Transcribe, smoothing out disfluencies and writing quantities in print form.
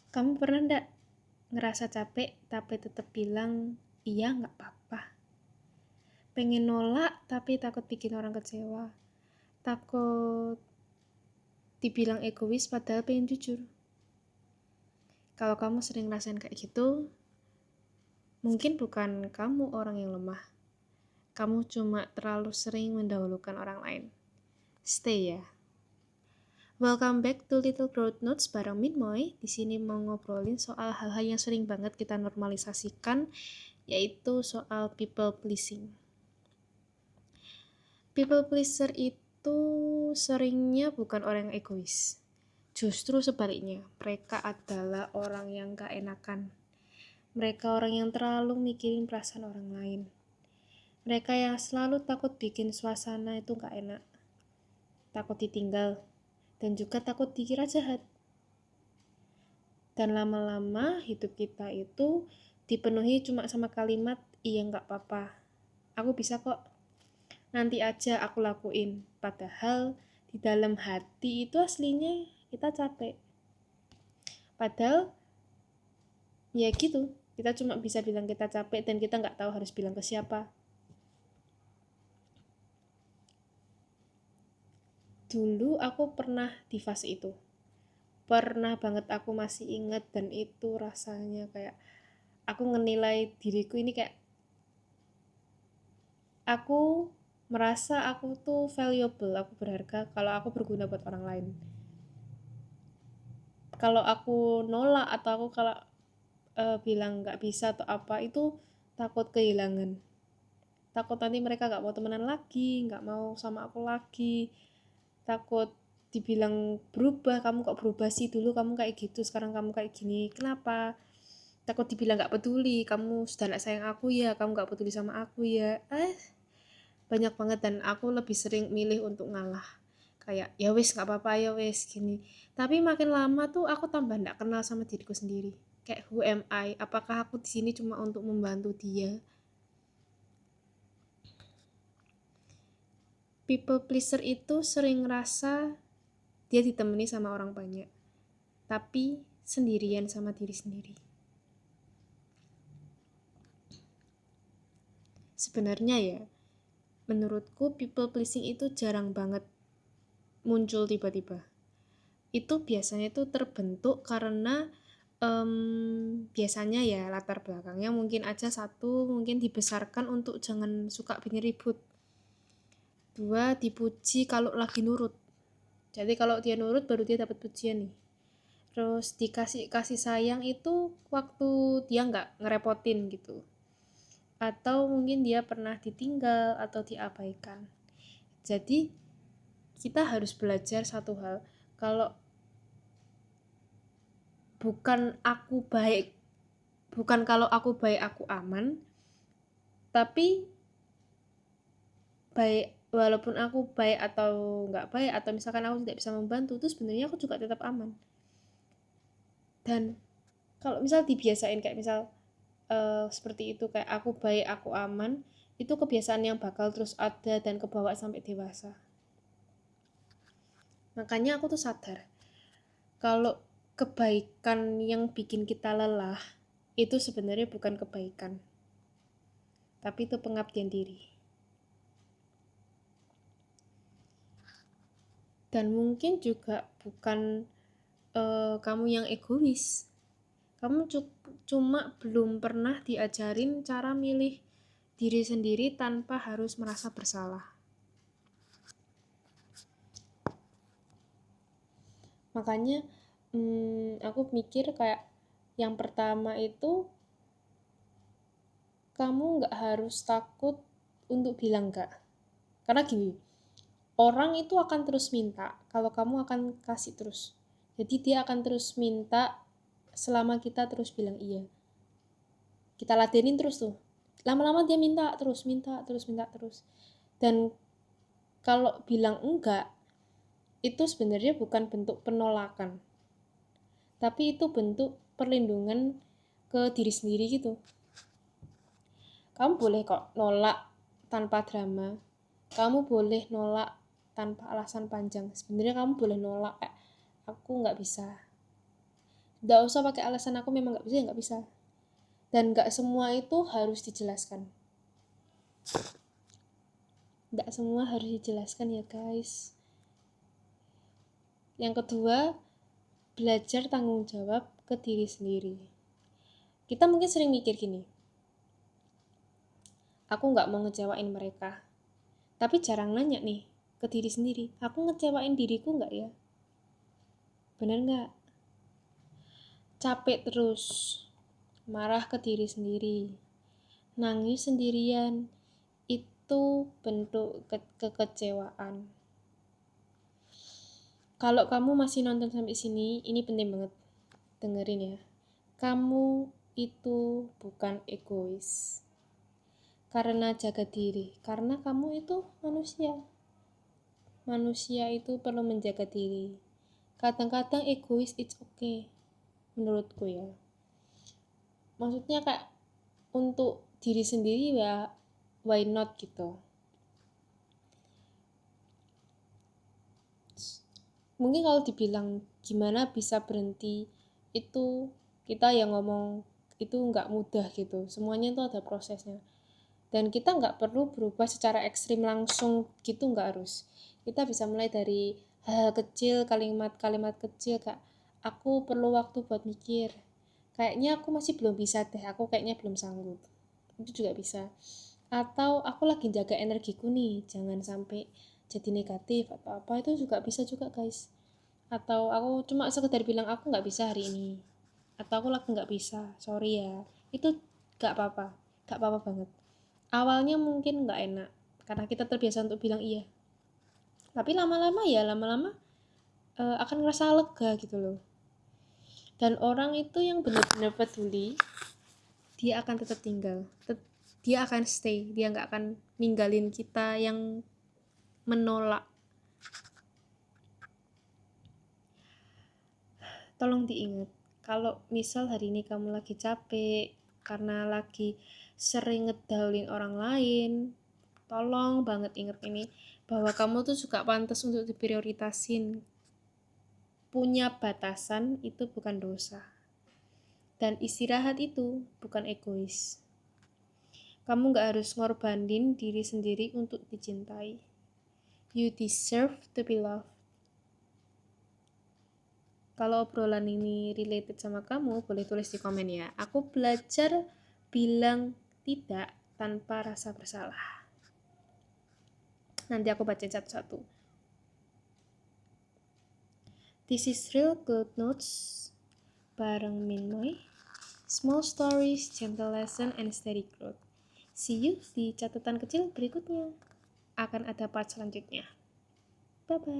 Kamu pernah ndak ngerasa capek tapi tetap bilang iya nggak apa-apa? Pengen nolak tapi takut bikin orang kecewa. Takut dibilang egois padahal pengen jujur. Kalau kamu sering ngerasain kayak gitu, mungkin bukan kamu orang yang lemah. Kamu cuma terlalu sering mendahulukan orang lain. Stay ya. Welcome back to Little Growth Notes bareng Minmoy. Di sini mau ngobrolin soal hal-hal yang sering banget kita normalisasikan, yaitu soal people pleasing. People pleaser itu seringnya bukan orang yang egois. Justru sebaliknya, mereka adalah orang yang gak enakan. Mereka orang yang terlalu mikirin perasaan orang lain. Mereka yang selalu takut bikin suasana itu gak enak. Takut ditinggal, dan juga takut dikira jahat. Dan lama-lama hidup kita itu dipenuhi cuma sama kalimat, iya gak apa-apa. Aku bisa kok. Nanti aja aku lakuin. Padahal di dalam hati itu aslinya kita capek. Padahal ya gitu, kita cuma bisa bilang kita capek dan kita nggak tahu harus bilang ke siapa. Dulu aku pernah di fase itu. Pernah banget, aku masih ingat, dan itu rasanya kayak aku ngenilai diriku ini kayak aku merasa aku tuh valuable, aku berharga kalau aku berguna buat orang lain. Kalau aku nolak atau aku kalau bilang nggak bisa atau apa, itu takut kehilangan, takut nanti mereka nggak mau temenan lagi, nggak mau sama aku lagi, takut dibilang berubah, kamu kok berubah sih, dulu kamu kayak gitu sekarang kamu kayak gini, kenapa, takut dibilang nggak peduli, kamu sudah nggak sayang aku ya, kamu nggak peduli sama aku ya, banyak banget. Dan aku lebih sering milih untuk ngalah, kayak ya wes nggak apa-apa, ya wes gini. Tapi makin lama tuh aku tambah nggak kenal sama diriku sendiri. Kayak who am I? Apakah aku di sini cuma untuk membantu dia? People pleaser itu sering ngerasa dia ditemani sama orang banyak, tapi sendirian sama diri sendiri. Sebenarnya ya, menurutku people pleasing itu jarang banget muncul tiba-tiba. Itu biasanya itu terbentuk karena biasanya ya latar belakangnya mungkin aja, satu, mungkin dibesarkan untuk jangan suka bikin ribut. Dua, dipuji kalau lagi nurut. Jadi kalau dia nurut baru dia dapat pujian nih. Terus dikasih kasih sayang itu waktu dia nggak ngerepotin gitu. Atau mungkin dia pernah ditinggal atau diabaikan. Jadi kita harus belajar satu hal, kalau bukan kalau aku baik aku aman, tapi baik walaupun aku baik atau nggak baik, atau misalkan aku tidak bisa membantu, itu sebenarnya aku juga tetap aman. Dan kalau misal dibiasain kayak misal seperti itu, kayak aku baik aku aman, itu kebiasaan yang bakal terus ada dan kebawa sampai dewasa. Makanya aku tuh sadar kalau kebaikan yang bikin kita lelah itu sebenarnya bukan kebaikan, tapi itu pengabdian diri. Dan mungkin juga bukan kamu yang egois, kamu cuma belum pernah diajarin cara milih diri sendiri tanpa harus merasa bersalah. Makanya aku mikir kayak yang pertama itu, kamu gak harus takut untuk bilang enggak. Karena gini, orang itu akan terus minta kalau kamu akan kasih terus. Jadi dia akan terus minta selama kita terus bilang iya. Kita ladenin terus tuh, lama-lama dia minta terus, minta terus, minta terus. Dan kalau bilang enggak, itu sebenarnya bukan bentuk penolakan, tapi itu bentuk perlindungan ke diri sendiri gitu. Kamu boleh kok nolak tanpa drama, kamu boleh nolak tanpa alasan panjang. Sebenarnya kamu boleh nolak kayak aku nggak bisa, Nggak usah pakai alasan aku memang nggak bisa, ya nggak bisa. Dan nggak semua itu harus dijelaskan. Nggak semua harus dijelaskan ya guys. Yang kedua, belajar tanggung jawab ke diri sendiri. Kita mungkin sering mikir gini, aku nggak mau ngecewain mereka. Tapi jarang nanya nih ke diri sendiri, aku ngecewain diriku nggak ya? Bener nggak? Capek terus, marah ke diri sendiri, nangis sendirian, itu bentuk kekecewaan. Kalau kamu masih nonton sampai sini, ini penting banget. Dengerin ya. Kamu itu bukan egois. Karena jaga diri. Karena kamu itu manusia. Manusia itu perlu menjaga diri. Kadang-kadang egois it's okay. Menurutku ya. Maksudnya kayak untuk diri sendiri ya why not gitu. Mungkin kalau dibilang gimana bisa berhenti, itu kita yang ngomong itu nggak mudah gitu, semuanya itu ada prosesnya, dan kita nggak perlu berubah secara ekstrim langsung gitu, nggak harus. Kita bisa mulai dari hal kecil, kalimat-kalimat kecil, kayak aku perlu waktu buat mikir, kayaknya aku masih belum bisa deh, aku kayaknya belum sanggup, itu juga bisa. Atau aku lagi jaga energiku nih, jangan sampai jadi negatif atau apa, itu juga bisa juga guys. Atau aku cuma sekedar bilang aku nggak bisa hari ini, atau aku lagi nggak bisa, sorry ya, itu nggak apa-apa, nggak apa-apa banget. Awalnya mungkin nggak enak karena kita terbiasa untuk bilang iya, tapi lama-lama akan ngerasa lega gitu loh. Dan orang itu yang benar-benar peduli, dia akan tetap tinggal, dia akan stay, dia nggak akan ninggalin kita yang menolak. Tolong diingat, kalau misal hari ini kamu lagi capek karena lagi sering ngedown orang lain, tolong banget ingat ini, bahwa kamu tuh juga pantas untuk diprioritasin. Punya batasan itu bukan dosa. Dan istirahat itu bukan egois. Kamu gak harus ngorbanin diri sendiri untuk dicintai. You deserve to be loved. Kalau obrolan ini related sama kamu, boleh tulis di komen ya. Aku belajar bilang tidak tanpa rasa bersalah. Nanti aku bacain satu-satu. This is Real Good Notes bareng Minmoy. Small stories, gentle lesson, and steady growth. See you di catatan kecil berikutnya. Akan ada part selanjutnya. Bye-bye.